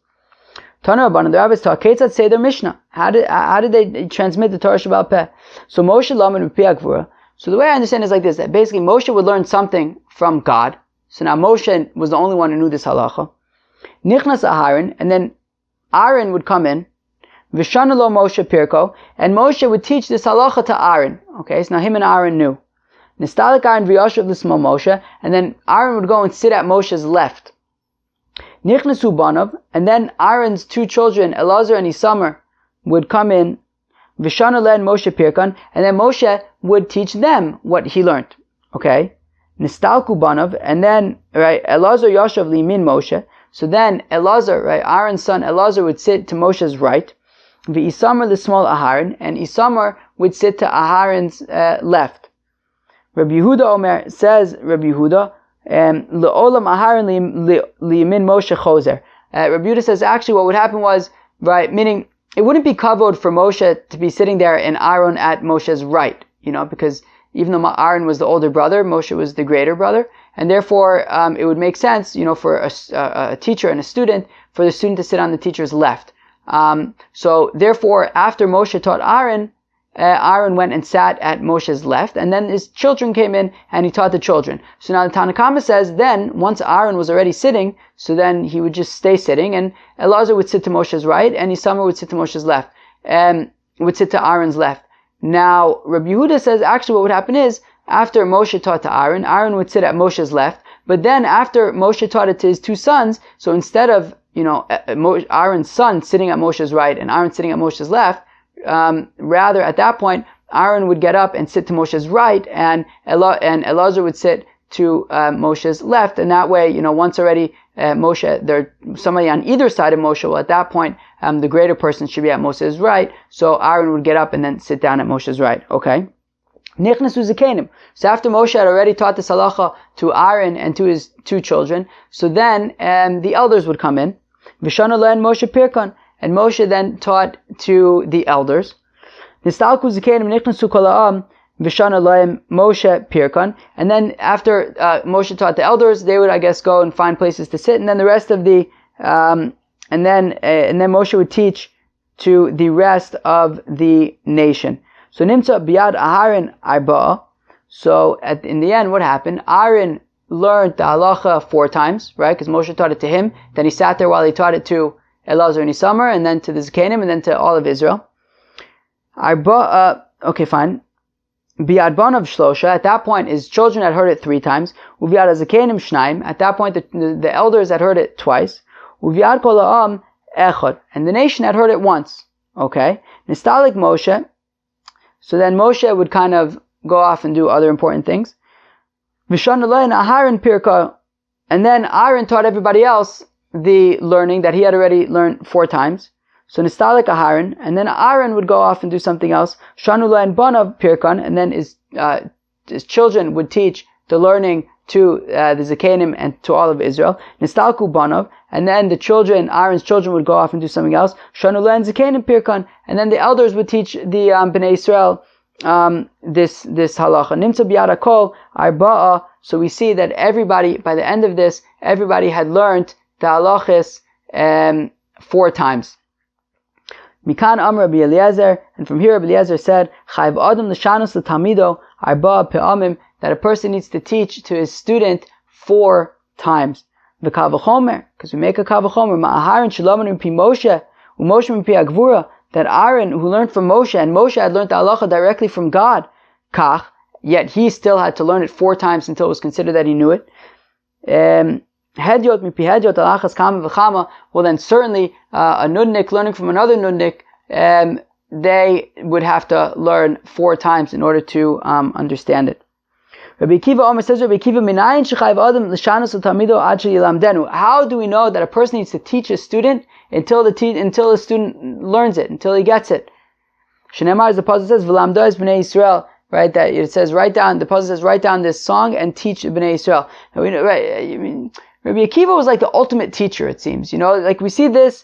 Tana Rabbanan, the rabbis taught, Ketzat say their Mishnah. How did they transmit the Torah Shebal Peh? So Moshe lamed b'pi Gvura. So the way I understand it is like this, that basically Moshe would learn something from God. So now Moshe was the only one who knew this halacha. Nichnas Aharon, and then Aaron would come in. V'shana lo Moshe pirko, and Moshe would teach this halacha to Aaron. Okay, so now him and Aaron knew. Nistalik Aaron v'yashav l'smo Moshe, and then Aaron would go and sit at Moshe's left. Nichnasu banav, and then Aaron's two children, Elazar and Isamar, would come in. V'shana len Moshe pirkan, and then Moshe would teach them what he learned. Okay, Nistalku banav, and then, right, Elazar Yashav limin Moshe. So then Elazar, right, Aaron's son Elazar would sit to Moshe's right. V'isamar l'smol Aharon, and Isamar would sit to Aharon's left. Rabbi Yehuda Omer, says Rabbi Yehuda, Le'olam Aharon limin Moshe chozer. Rabbi Yehuda says actually what would happen was, right, meaning it wouldn't be kavod for Moshe to be sitting there and Aaron at Moshe's right, because even though Aaron was the older brother, Moshe was the greater brother, and therefore it would make sense, for a teacher and a student, for the student to sit on the teacher's left. So therefore, after Moshe taught Aaron, Aaron went and sat at Moshe's left, and then his children came in and he taught the children. So now the Tanna Kama says then, once Aaron was already sitting, so then he would just stay sitting, and Elazar would sit to Moshe's right, and Isamar would sit to Moshe's left, and would sit to Aaron's left. Now, Rabbi Yehuda says actually what would happen is, after Moshe taught to Aaron, Aaron would sit at Moshe's left, but then after Moshe taught it to his two sons, so instead of, Aaron's son sitting at Moshe's right and Aaron sitting at Moshe's left, rather at that point, Aaron would get up and sit to Moshe's right, and Elazar would sit to Moshe's left, and that way, once already Moshe, there's somebody on either side of Moshe, well at that point, the greater person should be at Moshe's right, so Aaron would get up and then sit down at Moshe's right, okay? Nichnasu Zakenim. So after Moshe had already taught this halacha to Aaron and to his two children, so then the elders would come in. V'shana le'en Moshe Pirkon, and Moshe then taught to the elders. Nistalku Zakenim nichnasu kol ha'am v'shana le'en Moshe Pirkon, and then after Moshe taught the elders, they would, I guess, go and find places to sit, and then the rest of the and then Moshe would teach to the rest of the nation. So Nimtza Biyad Aharon Arba'a. So in the end, what happened? Aaron learned the halacha 4 times, right? Because Moshe taught it to him. Then he sat there while he taught it to Elazar and Isamar, and then to the Zakanim, and then to all of Israel. Arba'a, okay, fine. Biyad Banav Shlosha. At that point, his children had heard it 3 times. Uviyad Zakanim Shnaim. At that point, the elders had heard it twice. Uviyad Kol Ha'am Echad. And the nation had heard it once. Okay? Nistalik Moshe. So then Moshe would kind of go off and do other important things. Aharon Pirka, and then Aaron taught everybody else the learning that he had already learned 4 times. So Nistalik Aharon, and then Aaron would go off and do something else. Shanula and Banav Pirkan, and then his children would teach the learning to the Zakanim and to all of Israel. Nistalku Banav, and then Aaron's children would go off and do something else. Shanula and Zakanim Pirkan, and then the elders would teach the Bnei Israel this halacha. Nimtza biyad kol arba'a. So we see that everybody, by the end of this, everybody had learned the halachas 4 times. Mikan Amr Rabbi Eliezer, and from here Rabbi Eliezer said, Chayv Adam l'shanos l'tamido arba'a pe'amim, that a person needs to teach to his student 4 times. V'kavachomer, because we make a kavachomer, ma'aharon shelaman mipi Moshe, u'Moshe mipi Agvura, that Aaron, who learned from Moshe, and Moshe had learned the halacha directly from God, kach, yet he still had to learn it 4 times until it was considered that he knew it. Hedyot mipi hedyot alachas kama v'chama, well then certainly a nudnik learning from another nudnik, they would have to learn 4 times in order to understand it. Rabbi Akiva Omer says, Rabbi Akiva, minayin shechayv adam l'shanos l'tamido ad sheyilamdenu. How do we know that a person needs to teach a student until the student learns it, until he gets it? Shneimar, as the pasuk says, v'lamdo es b'nei Yisrael, right? That it says, the pasuk says, write down this song and teach b'nei Yisrael. Now, we know, right? Rabbi Akiva was like the ultimate teacher, it seems. Like we see this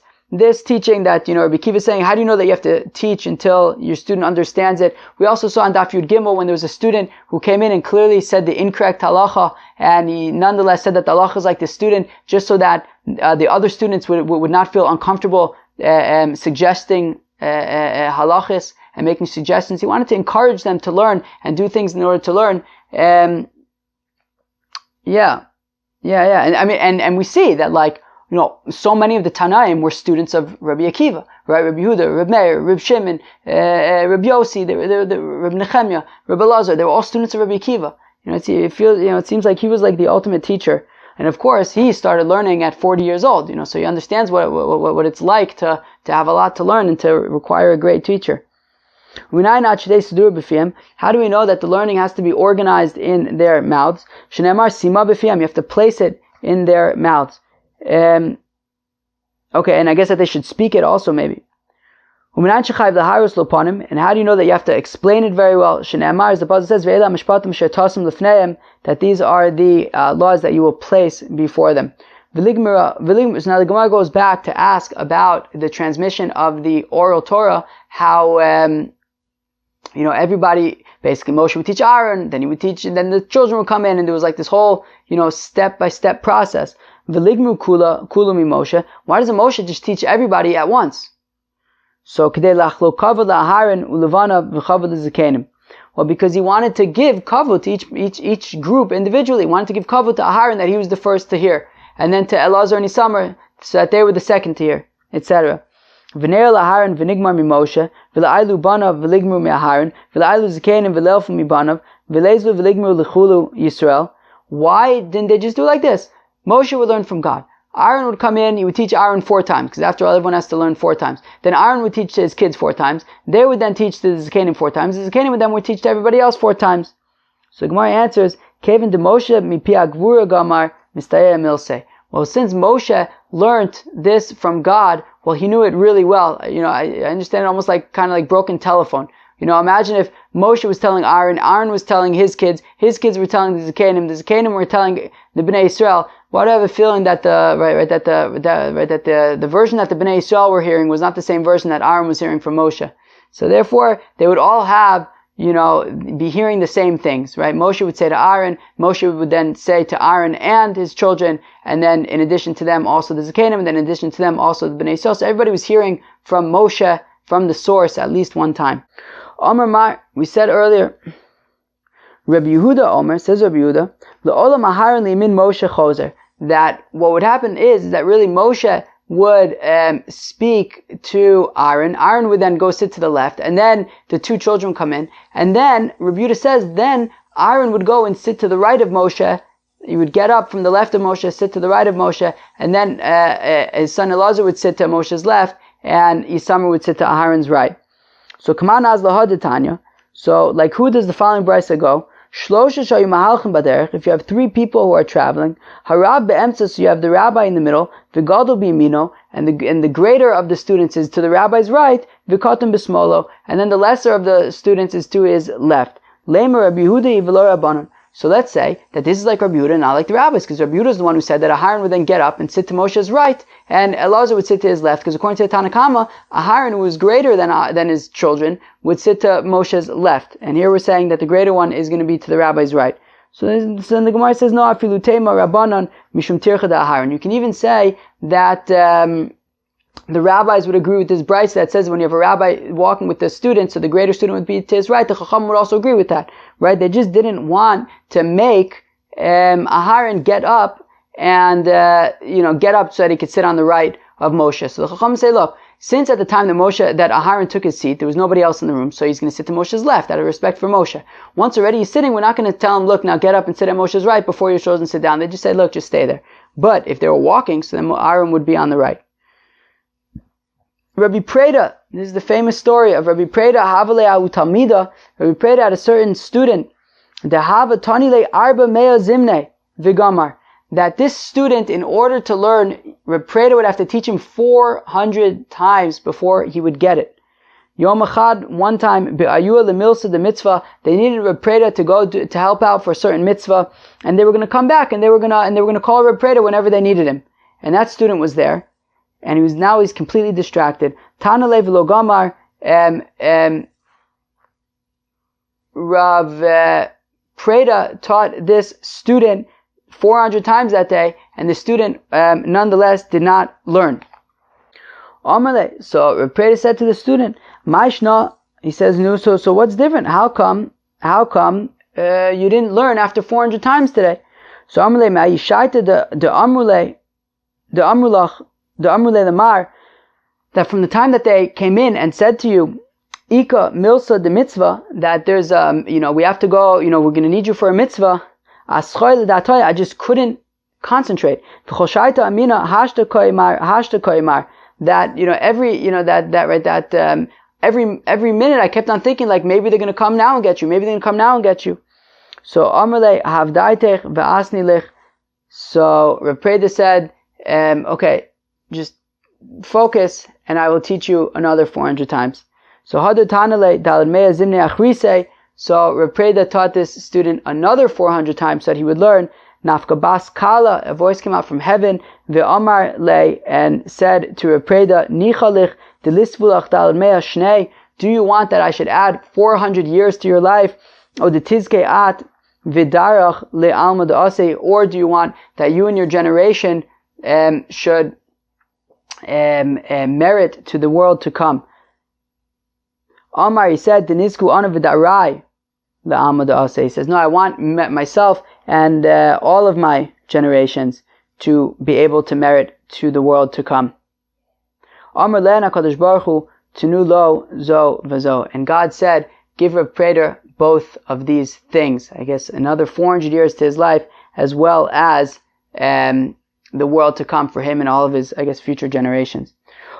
teaching that, Rabbi Akiva is saying, how do you know that you have to teach until your student understands it? We also saw in Daf Yud Gimel when there was a student who came in and clearly said the incorrect halacha, and he nonetheless said that the halacha is like the student, just so that the other students would not feel uncomfortable suggesting halachas and making suggestions. He wanted to encourage them to learn and do things in order to learn. Yeah. And we see that, so many of the Tanaim were students of Rabbi Akiva, right? Rabbi Yehuda, Rabbi Meir, Rabbi Shimon, Rabbi Yossi, Rabbi Nechemia, Rabbi Elazar. They were all students of Rabbi Akiva. It seems like he was like the ultimate teacher. And of course, he started learning at 40 years old, so he understands what it's like to have a lot to learn and to require a great teacher. How do we know that the learning has to be organized in their mouths? You have to place it in their mouths. Okay, and I guess that they should speak it also, maybe. And how do you know that you have to explain it very well? As the Pasuk says, that these are the laws that you will place before them. So now the Gemara goes back to ask about the transmission of the oral Torah, how everybody, basically Moshe would teach Aaron, then he would teach, and then the children would come in, and there was like this whole, step-by-step process. V'ligmu kulu mi Moshe. Why doesn't Moshe just teach everybody at once? So k'dei lachlo kavod la'Aharon u'levana v'chavod l'zakenim. Well, because he wanted to give kavod to each group individually. He wanted to give kavod to Aharon, that he was the first to hear, and then to Elazar and Isamar, so that they were the second to hear, etc. V'ner la'Aharon v'nigmar mi Moshe v'la'aylu banav v'ligmu mi Aharon v'la'aylu zakenim v'leilfu mi banav v'leizlu v'ligmu l'chulu Yisrael. Why didn't they just do it like this? Moshe would learn from God. Aaron would come in, he would teach Aaron 4 times, because after all, everyone has to learn 4 times. Then Aaron would teach to his kids 4 times. They would then teach to the Zakanim 4 times. The Zakanim would teach to everybody else 4 times. So Gemara answers, Kevin de Moshe mi pia gvura gamar mistaya milse. Well, since Moshe learned this from God, well, he knew it really well. I understand it almost kind of like broken telephone. Imagine if Moshe was telling Aaron, Aaron was telling his kids were telling the Zakanim were telling the Bnei Yisrael. Why do I have a feeling that the version that the Bnei Yisrael were hearing was not the same version that Aaron was hearing from Moshe? So therefore, they would all have, be hearing the same things, right? Moshe would say to Aaron, Moshe would then say to Aaron and his children, and then in addition to them also the Zakanim, and then in addition to them also the Bnei Yisrael. So everybody was hearing from Moshe, from the source, at least one time. Omer Mar, we said earlier, Rabbi Yehuda Omer, says Rabbi Yehuda, L'olam Aharon li'min Moshe chozer, that what would happen is that really Moshe would speak to Aaron. Aaron would then go sit to the left, and then the 2 children come in, and then Rabbi Yehuda says, then Aaron would go and sit to the right of Moshe. He would get up from the left of Moshe, sit to the right of Moshe, and then his son Elazar would sit to Moshe's left, and Isamar would sit to Aaron's right. So Kaman az lahadetanya. So like who does the following brisa go? Shlosha shayu mahalchim baderech. If you have 3 people who are traveling, harab be'emtza, so you have the rabbi in the middle, v'gadol b'yamino, and the greater of the students is to the rabbi's right, v'katan b'smolo, and then the lesser of the students is to his left. Lemer Rabbi Yehuda v'lo rabbanon. So let's say that this is like Rabbi Yehuda, not like the rabbis, because Rabbi Yehuda is the one who said that Aharon would then get up and sit to Moshe's right, and Elazar would sit to his left, because according to the Tanakama, Aharon, who was greater than his children, would sit to Moshe's left. And here we're saying that the greater one is going to be to the rabbi's right. So then the Gemara says, no, afilu tema rabbanon mishum tircha da Aharon. You can even say that the rabbis would agree with this brisa that says when you have a rabbi walking with the student, so the greater student would be to his right, the Chacham would also agree with that, right? They just didn't want to make Aharon get up and get up so that he could sit on the right of Moshe. So the Chacham say, look, since at the time that Aharon took his seat, there was nobody else in the room, so he's going to sit to Moshe's left out of respect for Moshe. Once already he's sitting, we're not going to tell him, look, now get up and sit at Moshe's right before your children sit down. They just say, look, just stay there. But if they were walking, so then Aaron would be on the right. Rabbi Preda, this is the famous story of Rabbi Preda, Havale Ahu Talmida. Rabbi Preda had a certain student, the Hava Tanile Arba Mea Zimne Vigamar, that this student, in order to learn, Rabbi Preda would have to teach him 400 times before he would get it. Yom Echad, one time, Be'ayua Lemilsa the mitzvah, they needed Rabbi Preda to go to help out for a certain mitzvah, and they were going to come back, and they were going to call Rabbi Preda whenever they needed him. And that student was there. And he's completely distracted. Tana le v'lo gamar, Rav Preda taught this student 400 times that day, and the student nonetheless did not learn. Amalei. So Rav Preda said to the student, Maishna, he says, no, so what's different? How come you didn't learn after 400 times today? So Amalei ma'yishaita the amrulach, the Amrulei Lamar, that from the time that they came in and said to you, Ika Milsa de Mitzvah, that there's we have to go, we're going to need you for a mitzvah, I just couldn't concentrate. That every minute I kept on thinking like maybe they're going to come now and get you. Maybe they're going to come now and get you. So Amarle havdaitech ve'asni lich. So Rav Preda said, okay, just focus and I will teach you another 400 times. So Hadu Tanale Dalad Mea Zimne Achrise. So Rav Preda taught this student another 400 times so that he would learn. Nafka Bas Kala, a voice came out from heaven, Ve'amar Le, and said to Rav Preda, Nichalich Delistvulach Dalad Mea Shnei. Do you want that I should add 400 years to your life? O de Tizke At Vidarach Le Alma de Ase, or do you want that you and your generation should merit to the world to come? Amar, he said, Denisku Ana Vidarai Le Alma de Ase. He says, no, I want myself and all of my generations to be able to merit to the world to come. Amar Lena Kadosh Baruch Hu Tenu Lo Zo Vazo. And God said, give Rav Preda both of these things. I guess another 400 years to his life, as well as the world to come for him and all of his, I guess, future generations.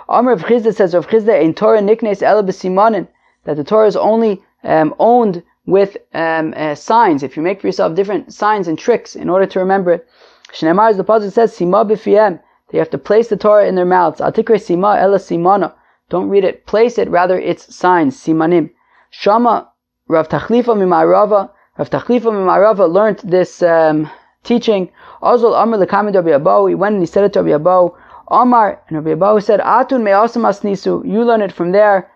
Amar Rav Chizda says, Rav Chizda, in Torah niknes ela b'simanin, that the Torah is only owned with signs. If you make for yourself different signs and tricks in order to remember it. Shneimar, as the pasuk says, sima b'fiem, that you have to place the Torah in their mouths. Al tikre sima ela simana. Don't read it, place it, rather it's signs, simanim. Shama Rav Tachlifa Mimarava learned this teaching. Azul Amar lekamid Rabbi Abahu. He went and he said it to Rabbi Abahu. Amar, and Rabbi Abahu said, Atun me'asam masnisu. You learn it from there.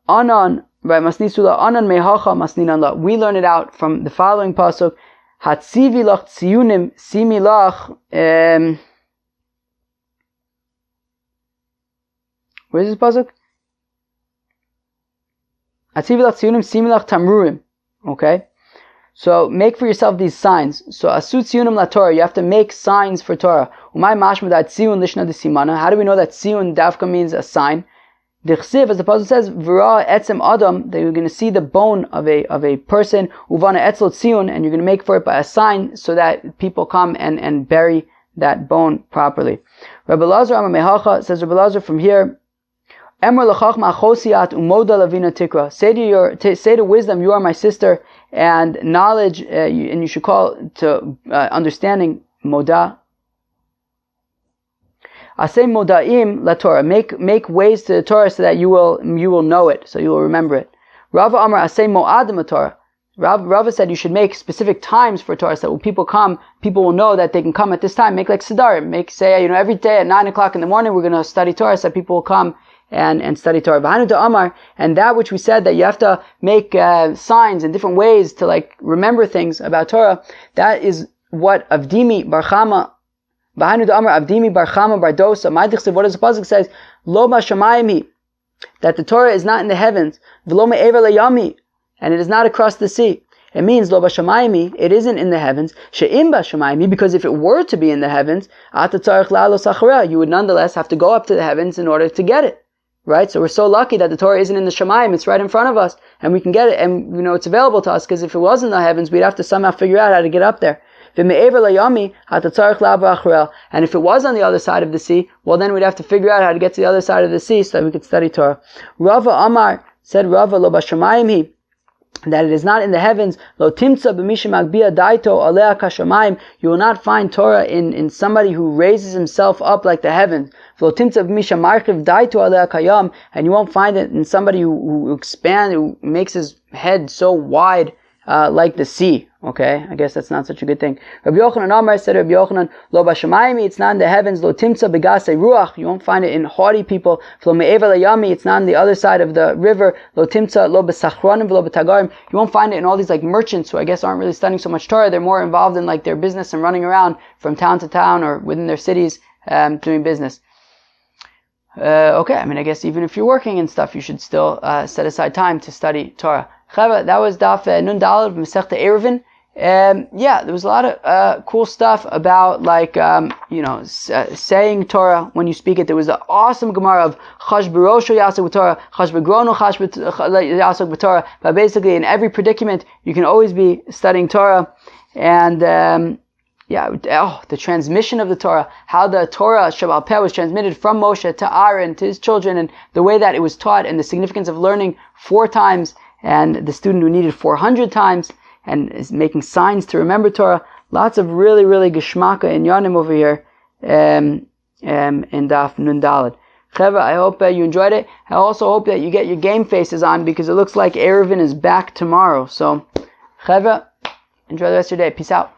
Anan, by masnisu la anan mehacha masninan la. We learn it out from the following pasuk. Hatzivi lach tziyunim simi lach. Where is this pasuk? Okay, so make for yourself these signs. So asut tziyunim la Torah, you have to make signs for Torah. Umay mashma that tziyun lishna de simana. How do we know that tziyun davka means a sign? Dichsiv, as the pasuk says, v'ra etzem adam, that you're going to see the bone of a person. Uvana etzlo tziyun, and you're going to make for it by a sign so that people come and bury that bone properly. Rabbi Lazar Amar Mehacha says, Rabbi Lazar from here. Say to wisdom, you are my sister, and knowledge, and you should call to understanding moda. Asay modaim la Torah. Make ways to the Torah so that you will know it, so you will remember it. Rava Amar asay moadim Torah. Rava said you should make specific times for Torah, so that when people come, people will know that they can come at this time. Make like Siddharim. Say every day at 9 o'clock in the morning we're going to study Torah, so that people will come and study Torah. And that which we said that you have to make signs in different ways to like remember things about Torah, that is what Avdimi Barchama, Bahanu Amar Avdimi Barchama Bardosa, what does the pasuk says? Lo b'shamayim, that the Torah is not in the heavens, v'lo me'ever layami, and it is not across the sea. It means lo b'shamayim, it isn't in the heavens. She'im b'shamayim, because if it were to be in the heavens, ata tzarich la'alos achara, you would nonetheless have to go up to the heavens in order to get it. Right? So we're so lucky that the Torah isn't in the Shemayim, it's right in front of us, and we can get it, and it's available to us, because if it was in the heavens, we'd have to somehow figure out how to get up there. And if it was on the other side of the sea, well then we'd have to figure out how to get to the other side of the sea so that we could study Torah. Rava Amar said, Rava lo b'shamayim, that it is not in the heavens. Lo timtza b'mishim agbia daito alea kashamayim. You will not find Torah in somebody who raises himself up like the heavens. Lo timtza b'mishim marchiv daito alea kayam. And you won't find it in somebody who expands, who makes his head so wide like the sea. Okay, I guess that's not such a good thing. Rabbi Yochanan Amar said, Rabbi Yochanan, Lo b'shamayim, it's not in the heavens. Lo timtza b'gasei ruach, you won't find it in haughty people. Lo me'eva layami, it's not on the other side of the river. Lo timtza lo b'sachronim v'lo b'tagarim, you won't find it in all these like merchants who I guess aren't really studying so much Torah. They're more involved in like their business and running around from town to town or within their cities doing business. Okay, I guess even if you're working and stuff, you should still set aside time to study Torah. Chava, that was Daf Nun Daled of Masechta Ayruvin. There was a lot of cool stuff about saying Torah when you speak it. There was an awesome Gemara of Chash B'rosho Yasok B'Torah, Chash B'grono Chash Yasok B'Torah. But basically, in every predicament, you can always be studying Torah. And the transmission of the Torah, how the Torah shebal peh was transmitted from Moshe to Aaron, to his children, and the way that it was taught, and the significance of learning 4 times, and the student who needed 400 times, and is making signs to remember Torah. Lots of really, really geschmacka in Yanim over here, in Daf Nun Daled. Cheva, I hope you enjoyed it. I also hope that you get your game faces on, because it looks like Ayruvin is back tomorrow. So, Cheva, enjoy the rest of your day. Peace out.